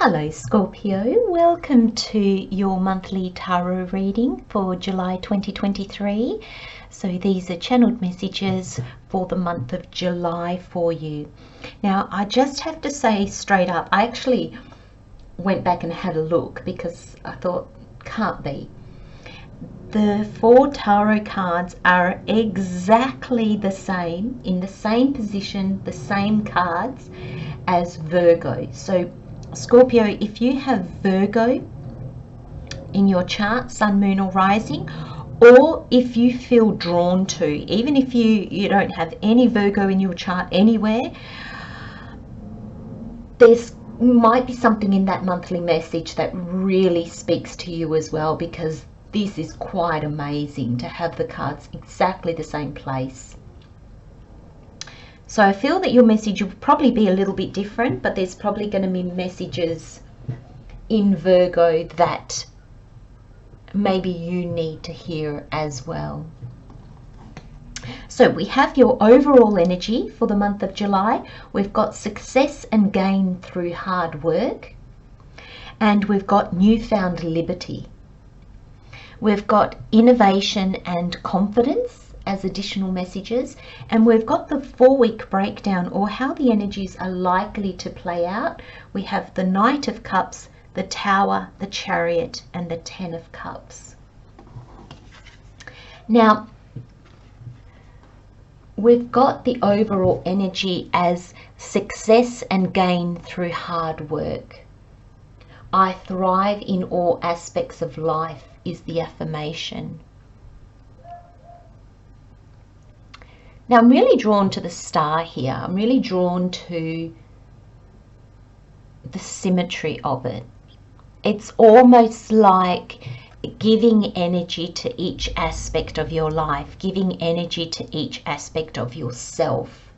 Hello Scorpio, welcome to your monthly tarot reading for July 2023. So these are channeled messages for the month of July for you. Now I just have to say straight up, I actually went back and had a look because I thought, can't be. The 4 tarot cards are exactly the same, in the same position, the same cards as Virgo. So Scorpio, if you have Virgo in your chart, sun, moon or rising, or if you feel drawn to, even if you don't have any Virgo in your chart anywhere, there's might be something in that monthly message that really speaks to you as well, because this is quite amazing to have the cards exactly the same place. So I feel that your message will probably be a little bit different, but there's probably going to be messages in Virgo that maybe you need to hear as well. So we have your overall energy for the month of July. We've got success and gain through hard work, and we've got newfound liberty. We've got innovation and confidence as additional messages, and we've got the 4-week breakdown, or how the energies are likely to play out. We have the Knight of Cups, the Tower, the Chariot, and the 10 of Cups. Now we've got the overall energy as success and gain through hard work. I thrive in all aspects of life is the affirmation. Now I'm really drawn to the star here. I'm really drawn to the symmetry of it. It's almost like giving energy to each aspect of your life, giving energy to each aspect of yourself.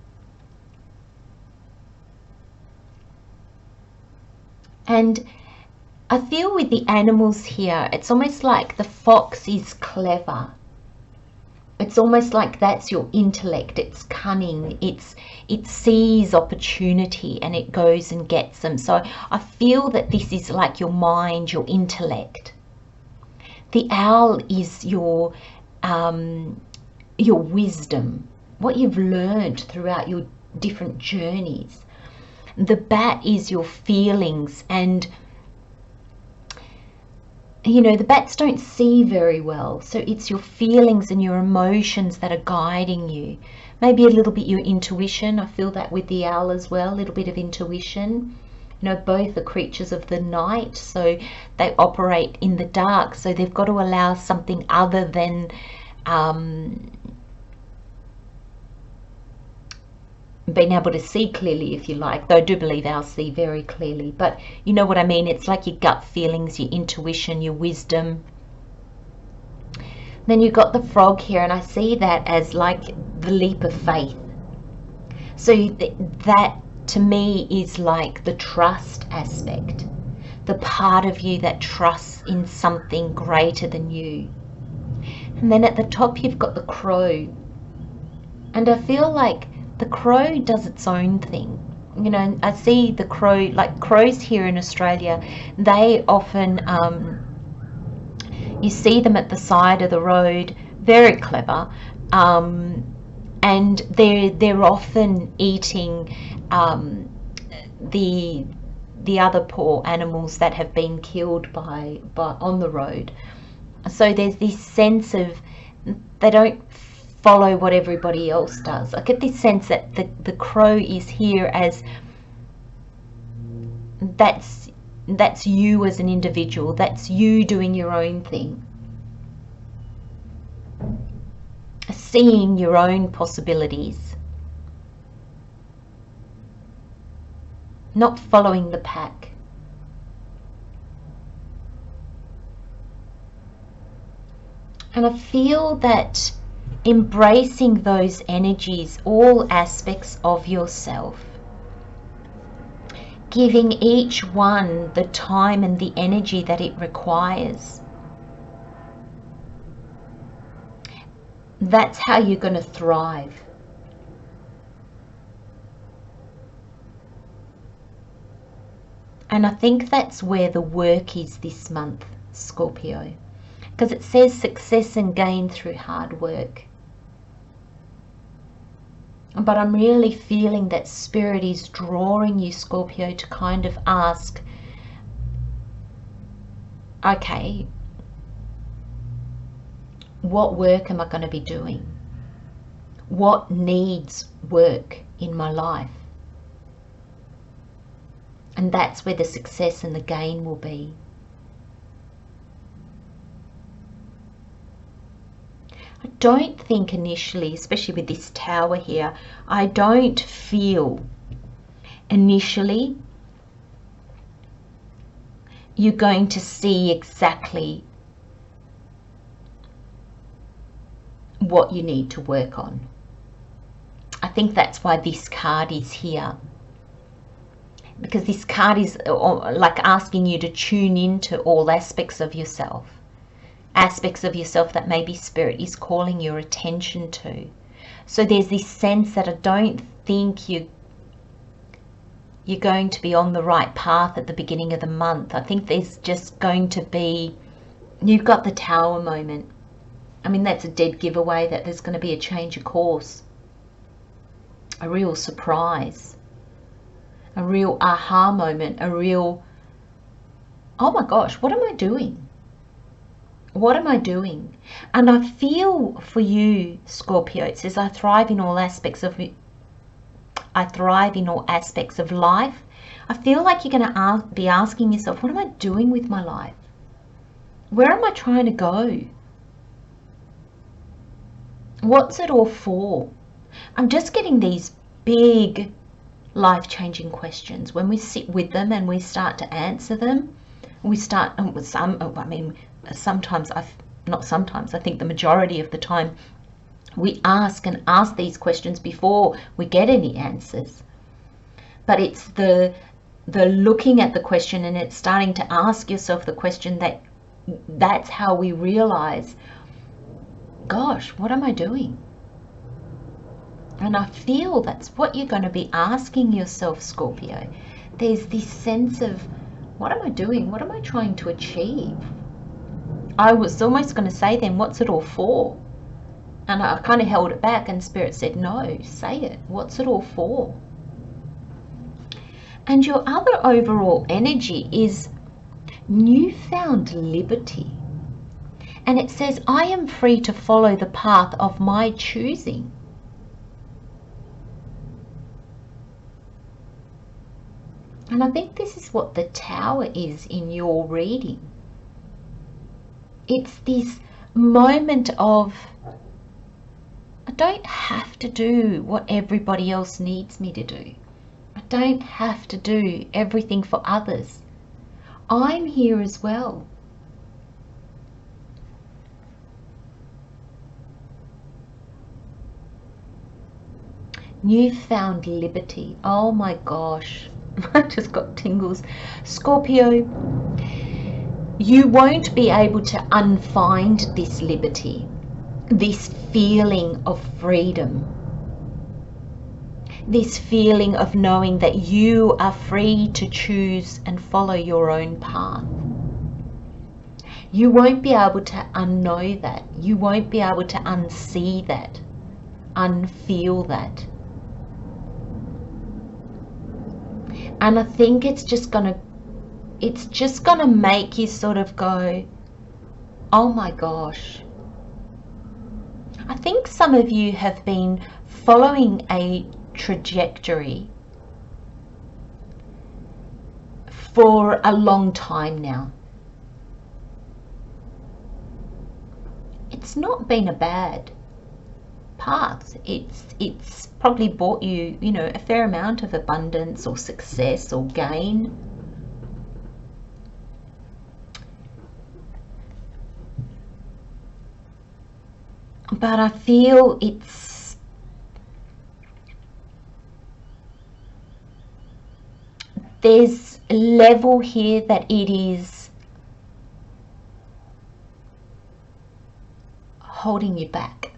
And I feel with the animals here, it's almost like the fox is clever. It's almost like that's your intellect, it's cunning, it sees opportunity and it goes and gets them. So I feel that this is like your mind, your intellect. The owl is your wisdom, what you've learned throughout your different journeys. The bat is your feelings, and you know, the bats don't see very well, so it's your feelings and your emotions that are guiding you. Maybe a little bit your intuition. I feel that with the owl as well, a little bit of intuition. You know, both are creatures of the night, so they operate in the dark, so they've got to allow something other than being able to see clearly, if you like, though I do believe owls see very clearly, but you know what I mean. It's like your gut feelings, your intuition, your wisdom. Then you've got the frog here, and I see that as like the leap of faith. So that to me is like the trust aspect, the part of you that trusts in something greater than you. And then at the top you've got the crow, and I feel like the crow does its own thing. You know, I see the crow, like crows here in Australia, they often you see them at the side of the road, very clever, and they're often eating the other poor animals that have been killed by on the road. So there's this sense of they don't follow what everybody else does. I get this sense that the crow is here as that's you as an individual, that's you doing your own thing, seeing your own possibilities, not following the pack. And I feel that embracing those energies, all aspects of yourself, giving each one the time and the energy that it requires, that's how you're going to thrive. And I think that's where the work is this month, Scorpio, because it says success and gain through hard work. But I'm really feeling that Spirit is drawing you, Scorpio, to kind of ask, okay, what work am I going to be doing? What needs work in my life? And that's where the success and the gain will be. I don't think initially, especially with this Tower here, I don't feel initially you're going to see exactly what you need to work on. I think that's why this card is here, because this card is like asking you to tune into all aspects of yourself that maybe Spirit is calling your attention to. So there's this sense that I don't think you're going to be on the right path at the beginning of the month. I think there's just going to be, you've got the Tower moment. I mean, that's a dead giveaway that there's going to be a change of course, a real surprise, a real aha moment, a real, oh my gosh, what am I doing? What am I doing? And I feel for you, Scorpio, it says, I thrive in all aspects of life. I feel like you're going to be asking yourself, what am I doing with my life? Where am I trying to go? What's it all for? I'm just getting these big life-changing questions. When we sit with them and we start to answer them, we start with I think the majority of the time we ask these questions before we get any answers. But it's the looking at the question and it's starting to ask yourself the question that's how we realize, gosh, what am I doing? And I feel that's what you're going to be asking yourself, Scorpio. There's this sense of, what am I doing? What am I trying to achieve? I was almost going to say then, what's it all for? And I kind of held it back, and Spirit said, no, say it. What's it all for? And your other overall energy is newfound liberty. And it says, I am free to follow the path of my choosing. And I think this is what the Tower is in your reading. It's this moment of, I don't have to do what everybody else needs me to do. I don't have to do everything for others. I'm here as well. Newfound liberty. Oh my gosh. I just got tingles. Scorpio, you won't be able to unfind this liberty, this feeling of freedom, this feeling of knowing that you are free to choose and follow your own path. You won't be able to unknow that. You won't be able to unsee that, unfeel that. And I think it's just gonna make you sort of go, oh my gosh. I think some of you have been following a trajectory for a long time now. It's not been a bad path. It's probably brought you, a fair amount of abundance or success or gain. But I feel there's a level here that it is holding you back.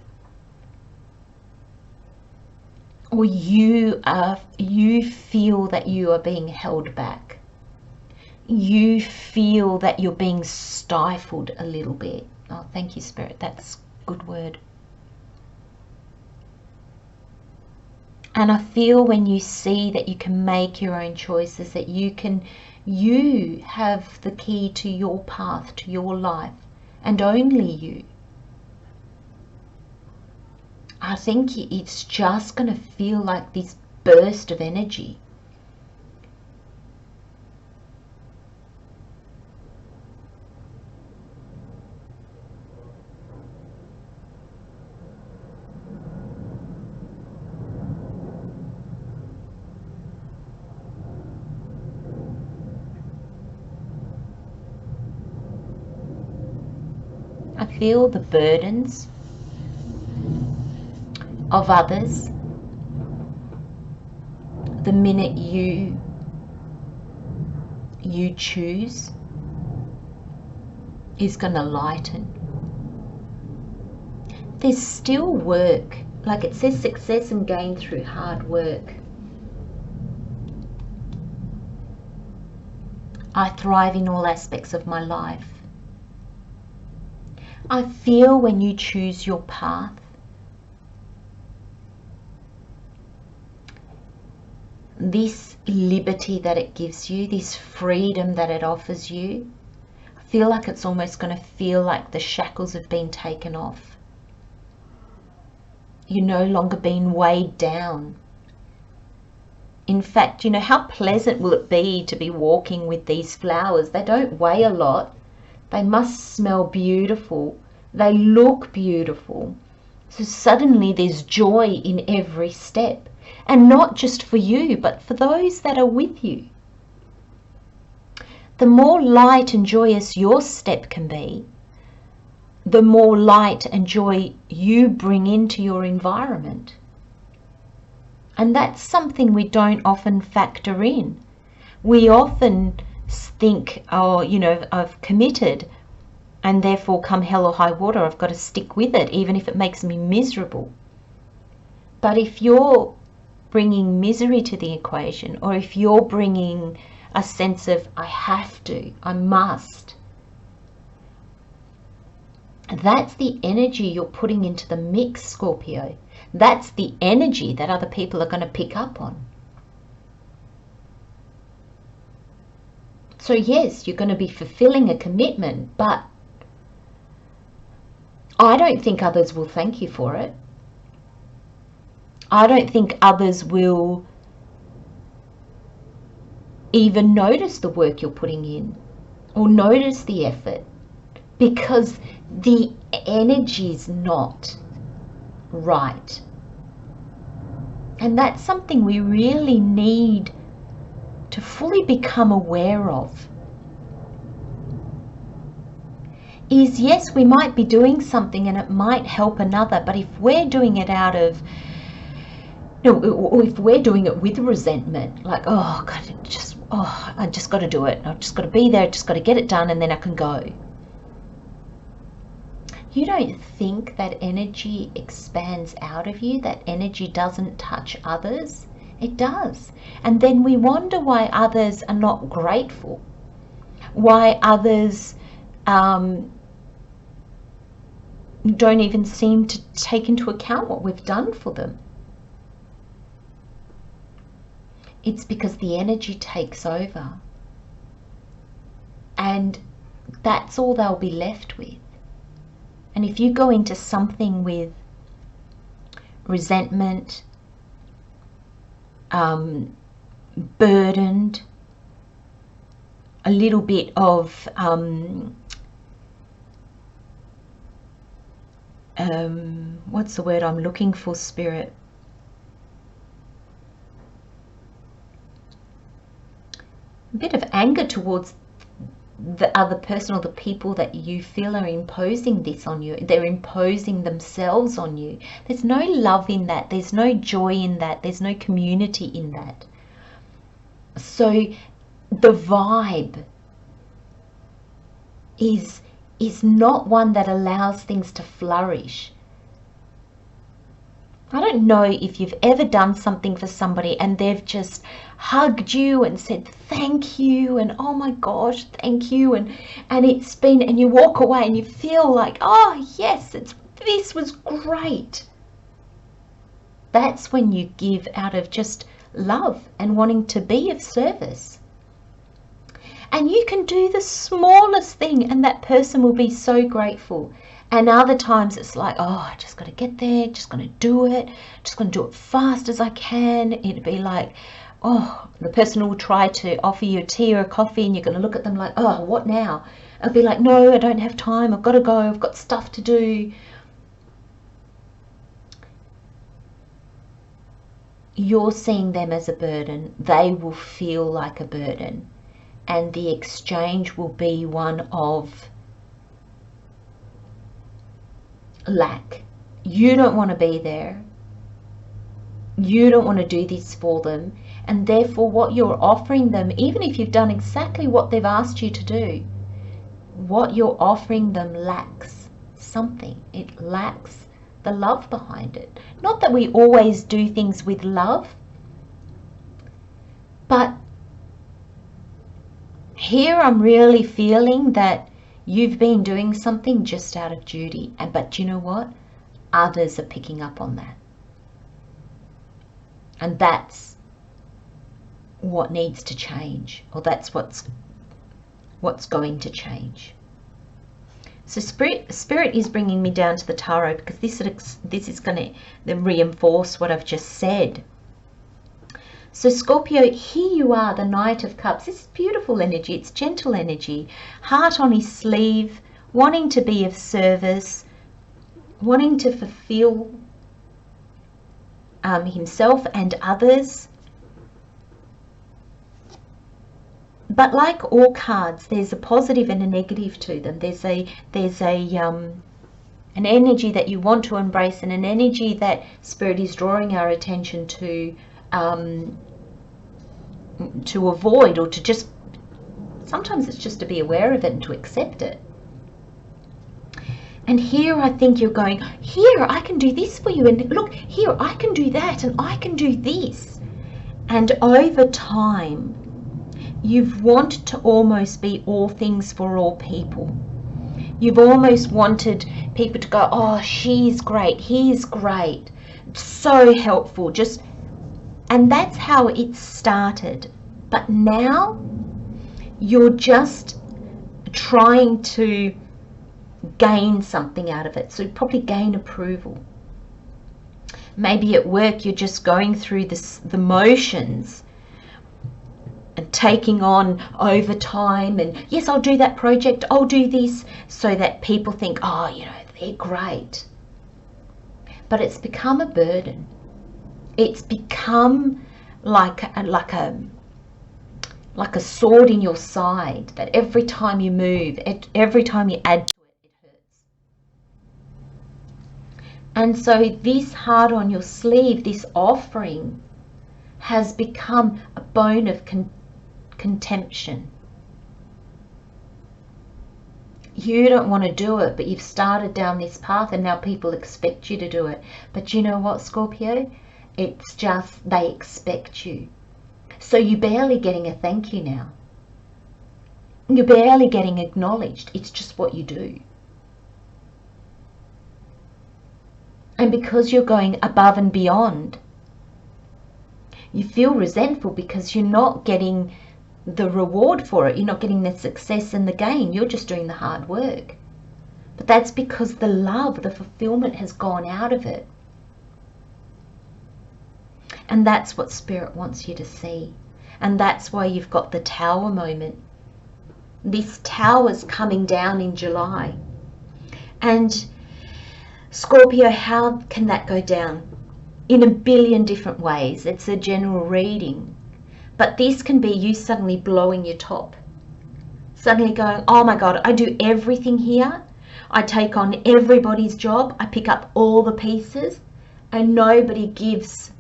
Or you feel that you are being held back. you feel that you're being stifled a little bit. Oh, thank you, Spirit. That's a good word. And I feel when you see that you can make your own choices, that you have the key to your path, to your life, and only you. I think it's just going to feel like this burst of energy. I feel the burdens of others the minute you choose is going to lighten. There's still work, like it says, success and gain through hard work. I thrive in all aspects of my life. I feel when you choose your path, this liberty that it gives you, this freedom that it offers you, I feel like it's almost going to feel like the shackles have been taken off. You're no longer being weighed down. In fact, you know, how pleasant will it be to be walking with these flowers? They don't weigh a lot. They must smell beautiful. They look beautiful. So suddenly there's joy in every step. And not just for you, but for those that are with you. The more light and joyous your step can be, the more light and joy you bring into your environment. And that's something we don't often factor in. We often think, oh, you know, I've committed, and therefore come hell or high water, I've got to stick with it, even if it makes me miserable. But if you're bringing misery to the equation, or if you're bringing a sense of I have to, I must, that's the energy you're putting into the mix, Scorpio. That's the energy that other people are going to pick up on. So yes, you're going to be fulfilling a commitment, but I don't think others will thank you for it. I don't think others will even notice the work you're putting in or notice the effort, because the energy's not right. And that's something we really need to fully become aware of. Is yes, we might be doing something and it might help another, but if we're doing it out of, or if we're doing it with resentment, like, oh God, I just got to do it. I've just got to be there. I just got to get it done, and then I can go. You don't think that energy expands out of you, that energy doesn't touch others? It does. And then we wonder why others are not grateful, why others don't even seem to take into account what we've done for them. It's because the energy takes over, and that's all they'll be left with. And if you go into something with resentment, burdened, a little bit of what's the word I'm looking for, Spirit? A bit of anger towards the other person or the people that you feel are imposing this on you. They're imposing themselves on you. There's no love in that. There's no joy in that. There's no community in that. So the vibe is not one that allows things to flourish. I don't know if you've ever done something for somebody and they've just hugged you and said thank you and oh my gosh, thank you, and it's been, and you walk away and you feel like, oh yes, this was great. That's when you give out of just love and wanting to be of service. And you can do the smallest thing and that person will be so grateful. And other times it's like, oh, I just got to get there, just going to do it, just going to do it fast as I can. It'd be like, oh, the person will try to offer you a tea or a coffee and you're going to look at them like, oh, what now? I'll be like, no, I don't have time, I've got to go, I've got stuff to do. You're seeing them as a burden. They will feel like a burden. And the exchange will be one of lack. You don't want to be there. You don't want to do this for them. And therefore what you're offering them, even if you've done exactly what they've asked you to do, what you're offering them lacks something. It lacks the love behind it. Not that we always do things with love, but here I'm really feeling that you've been doing something just out of duty, but you know what? Others are picking up on that. And that's what needs to change, or that's what's going to change. So spirit is bringing me down to the tarot because this is going to reinforce what I've just said. So Scorpio, here you are, the Knight of Cups. This is beautiful energy. It's gentle energy. Heart on his sleeve, wanting to be of service, wanting to fulfill himself and others. But like all cards, there's a positive and a negative to them. There's an energy that you want to embrace and an energy that Spirit is drawing our attention to avoid, or to just, sometimes it's just to be aware of it and to accept it. And here I think you're going, here I can do this for you, and look, here I can do that, and I can do this. And over time, you've wanted to almost be all things for all people. You've almost wanted people to go, oh, she's great, he's great, so helpful, just, and that's how it started. But now you're just trying to gain something out of it. So probably gain approval. Maybe at work you're just going through the motions and taking on overtime, and yes, I'll do that project, I'll do this, so that people think, oh, you know, they're great. But it's become a burden. It's become like a sword in your side, that every time you move, every time you add to it, it hurts. And so this heart on your sleeve, this offering, has become a bone of contention. You don't want to do it, but you've started down this path and now people expect you to do it. But you know what, Scorpio? It's just they expect you. So you're barely getting a thank you now. You're barely getting acknowledged. It's just what you do. And because you're going above and beyond, you feel resentful because you're not getting the reward for it. You're not getting the success and the gain. You're just doing the hard work. But that's because the love, the fulfillment has gone out of it. And that's what Spirit wants you to see. And that's why you've got the Tower moment. This Tower's coming down in July. And Scorpio, how can that go down? In a billion different ways. It's a general reading. But this can be you suddenly blowing your top. Suddenly going, oh my God, I do everything here. I take on everybody's job. I pick up all the pieces. And nobody gives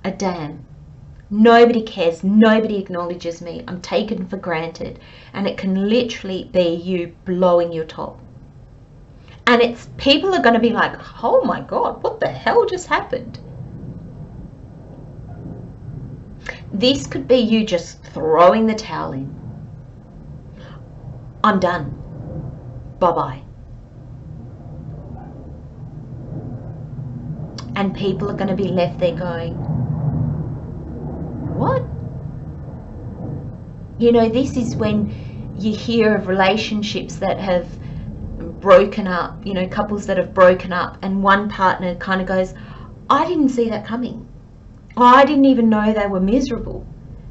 a damn. Nobody cares. Nobody acknowledges me. I'm taken for granted. And it can literally be you blowing your top. And it's people are going to be like, oh my God, what the hell just happened? This could be you just throwing the towel in. I'm done. Bye-bye. And people are going to be left there going, what? You know, this is when you hear of relationships that have broken up, you know, couples that have broken up, and one partner kind of goes, I didn't see that coming. I didn't even know they were miserable.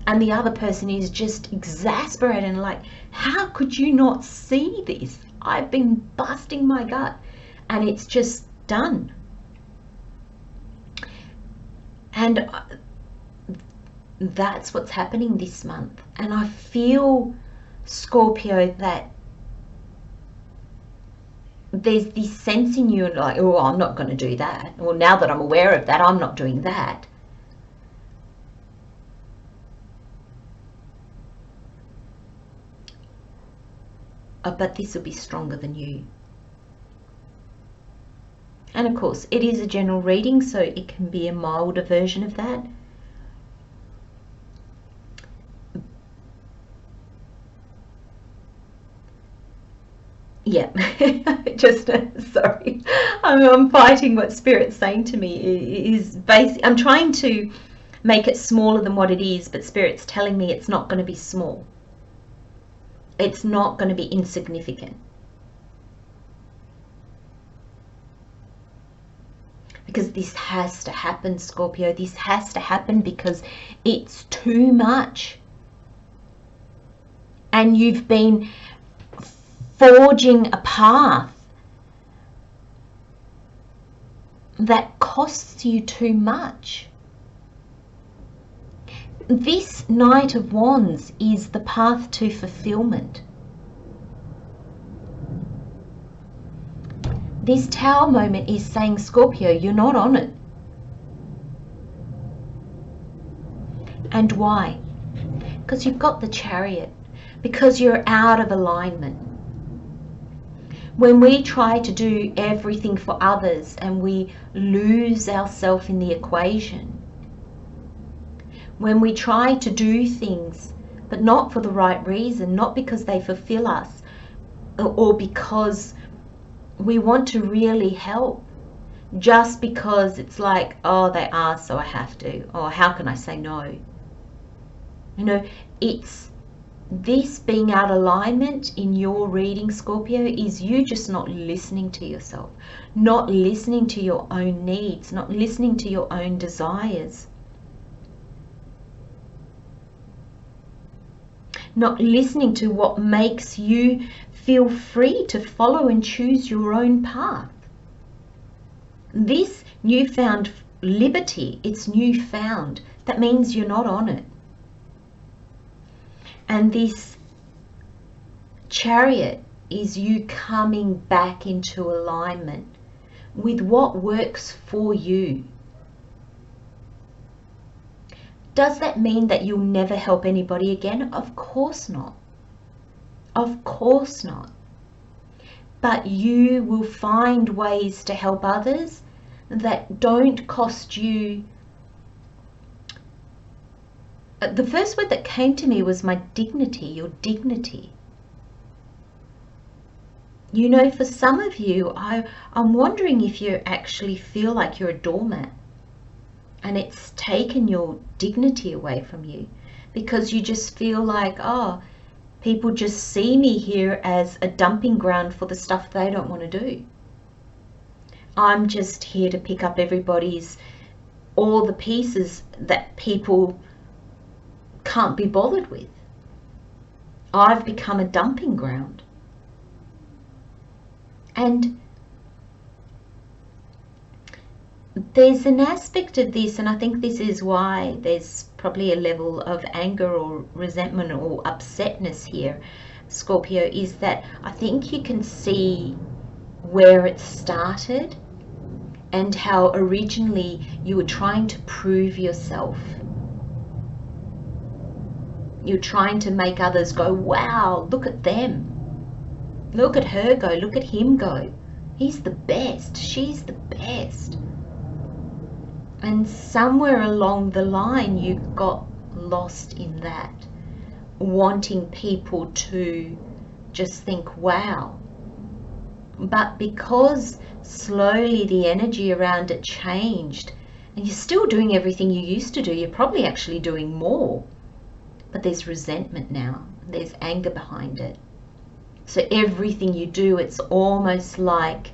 And the other person is just exasperated and like, how could you not see this? I've been busting my gut. And it's just done. And that's what's happening this month. And I feel, Scorpio, that there's this sense in you like, oh, I'm not going to do that. Well, now that I'm aware of that, I'm not doing that. But this will be stronger than you. And of course, it is a general reading, so it can be a milder version of that. Yeah, just sorry, I'm fighting what Spirit's saying to me. Is basic. I'm trying to make it smaller than what it is, but Spirit's telling me it's not going to be small. It's not going to be insignificant. Because this has to happen, Scorpio. This has to happen because it's too much. And you've been forging a path that costs you too much. This Knight of Wands is the path to fulfillment. This Tower moment is saying, Scorpio, you're not on it. And why? Because you've got the Chariot. Because you're out of alignment. When we try to do everything for others and we lose ourselves in the equation, when we try to do things but not for the right reason, not because they fulfill us or because we want to really help, just because it's like, oh, they asked, so I have to, or how can I say no? You know, it's this being out of alignment in your reading, Scorpio, is you just not listening to yourself, not listening to your own needs, not listening to your own desires, not listening to what makes you feel free to follow and choose your own path. This newfound liberty, it's newfound. That means you're not on it. And this Chariot is you coming back into alignment with what works for you. Does that mean that you'll never help anybody again? Of course not. Of course not. But you will find ways to help others that don't cost you. The first word that came to me was my dignity, your dignity. You know, for some of you, I'm wondering if you actually feel like you're a doormat and it's taken your dignity away from you because you just feel like, oh, people just see me here as a dumping ground for the stuff they don't want to do. I'm just here to pick up all the pieces that people can't be bothered with. I've become a dumping ground. And there's an aspect of this, and I think this is why there's probably a level of anger or resentment or upsetness here, Scorpio, is that I think you can see where it started and how originally you were trying to prove yourself. You're trying to make others go, wow, look at them. Look at her go, look at him go. He's the best. She's the best. And somewhere along the line, you got lost in that, wanting people to just think, wow. But because slowly the energy around it changed, and you're still doing everything you used to do, you're probably actually doing more, but there's resentment now, there's anger behind it. So everything you do, it's almost like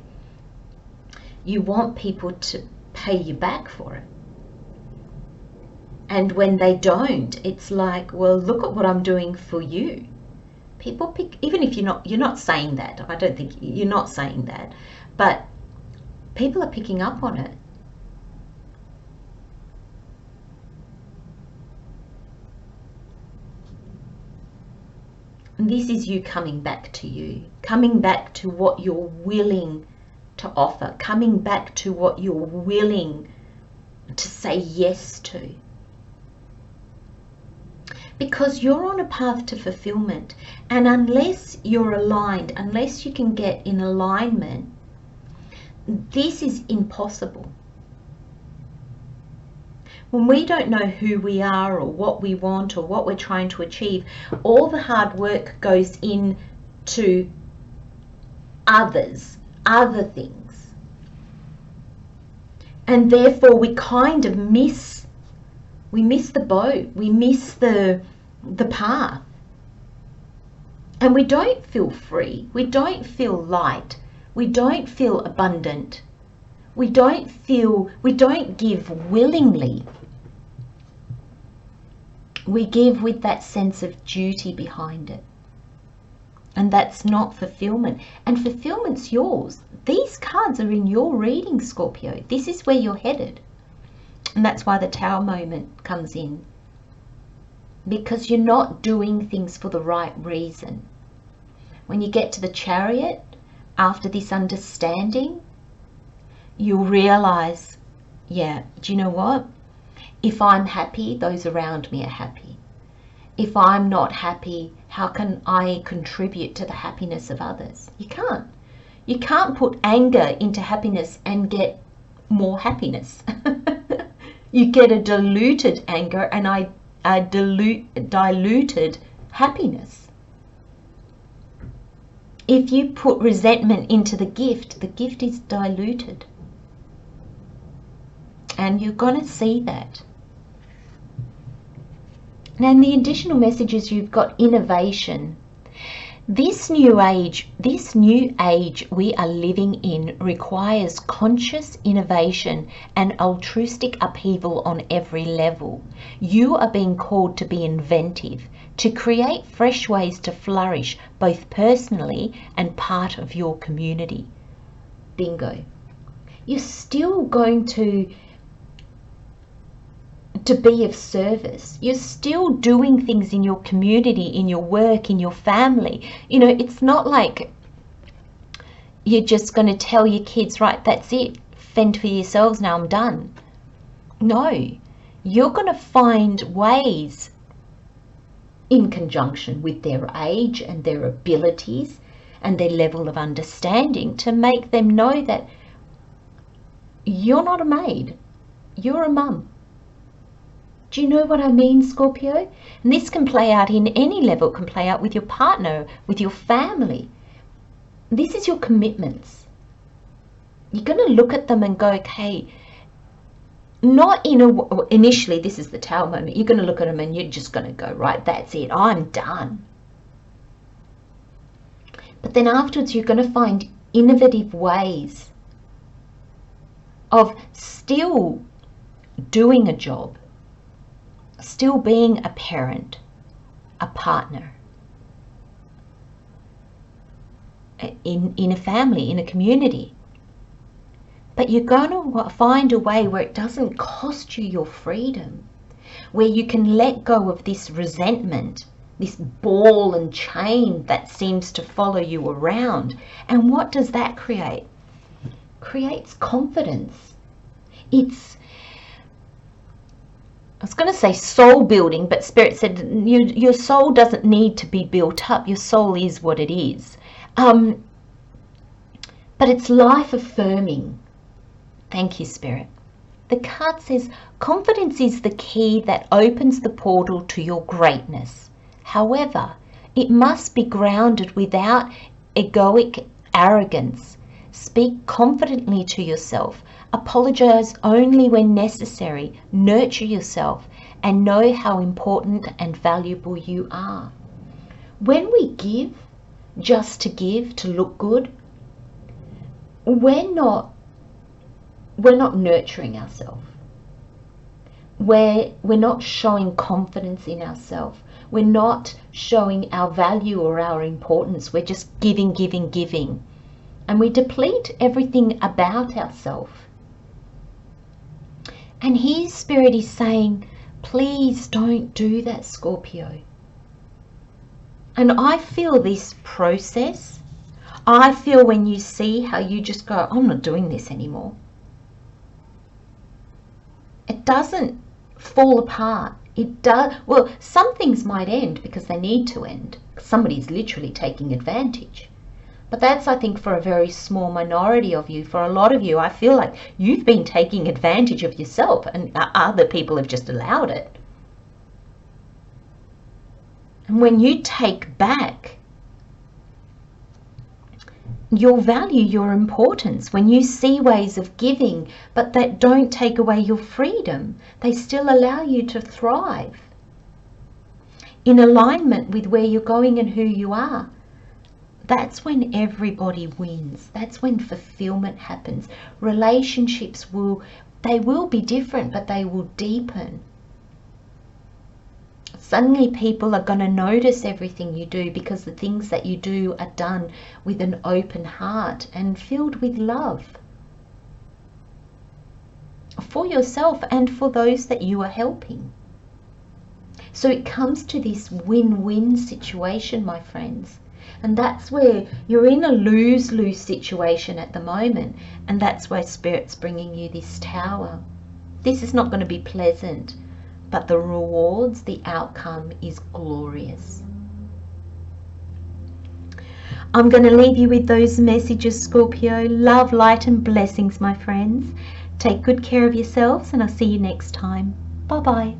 you want people to pay you back for it. And when they don't, it's like, well, look at what I'm doing for you. People pick, even if you're not saying that, I don't think you're not saying that, but people are picking up on it. And this is you coming back to you, coming back to what you're willing to offer, coming back to what you're willing to say yes to. Because you're on a path to fulfillment, and unless you're aligned, unless you can get in alignment, this is impossible. When we don't know who we are or what we want or what we're trying to achieve, all the hard work goes into others, other things. And therefore we kind of miss the boat, we miss the path. And we don't feel free, we don't feel light, we don't feel abundant, we don't give willingly. We give with that sense of duty behind it. And that's not fulfillment. And fulfillment's yours. These cards are in your reading, Scorpio. This is where you're headed. And that's why the Tower moment comes in. Because you're not doing things for the right reason. When you get to the Chariot, after this understanding, you'll realize, yeah, do you know what? If I'm happy, those around me are happy. If I'm not happy, how can I contribute to the happiness of others? You can't. You can't put anger into happiness and get more happiness. You get a diluted anger and a diluted happiness. If you put resentment into the gift is diluted. And you're going to see that. Now, in the additional messages, you've got innovation. This new age we are living in requires conscious innovation and altruistic upheaval on every level. You are being called to be inventive, to create fresh ways to flourish, both personally and part of your community. Bingo. You're still going to be of service. You're still doing things in your community, in your work, in your family. You know, it's not like you're just going to tell your kids, right, that's it, fend for yourselves now, I'm done. No, you're going to find ways in conjunction with their age and their abilities and their level of understanding to make them know that you're not a maid, you're a mum. Do you know what I mean, Scorpio? And this can play out in any level. It can play out with your partner, with your family. This is your commitments. You're going to look at them and go, okay, not initially, this is the Tower moment. You're going to look at them and you're just going to go, right, that's it, I'm done. But then afterwards, you're going to find innovative ways of still doing a job, still being a parent, a partner, in a family, in a community. But you're going to find a way where it doesn't cost you your freedom, where you can let go of this resentment, this ball and chain that seems to follow you around. And what does that create? Creates confidence. It's, I was going to say soul building, but Spirit said your soul doesn't need to be built up. Your soul is what it is. But but it's life affirming. Thank you, Spirit. The card says, confidence is the key that opens the portal to your greatness. However, it must be grounded without egoic arrogance. Speak confidently to yourself. Apologize only when necessary. Nurture yourself and know how important and valuable you are. When we give just to give, to look good, we're not nurturing ourselves. We're not showing confidence in ourselves. We're not showing our value or our importance. We're just giving. And we deplete everything about ourselves. And here Spirit is saying, please don't do that, Scorpio. And I feel this process. I feel when you see how you just go, I'm not doing this anymore. It doesn't fall apart. It does. Well, some things might end because they need to end. Somebody's literally taking advantage. But that's, I think, for a very small minority of you. For a lot of you, I feel like you've been taking advantage of yourself and other people have just allowed it. And when you take back your value, your importance, when you see ways of giving, but that don't take away your freedom, they still allow you to thrive in alignment with where you're going and who you are, that's when everybody wins. That's when fulfillment happens. Relationships will be different, but they will deepen. Suddenly people are going to notice everything you do because the things that you do are done with an open heart and filled with love for yourself and for those that you are helping. So it comes to this win-win situation, my friends. And that's where you're in a lose-lose situation at the moment. And that's why Spirit's bringing you this Tower. This is not going to be pleasant, but the rewards, the outcome is glorious. I'm going to leave you with those messages, Scorpio. Love, light and blessings, my friends. Take good care of yourselves and I'll see you next time. Bye-bye.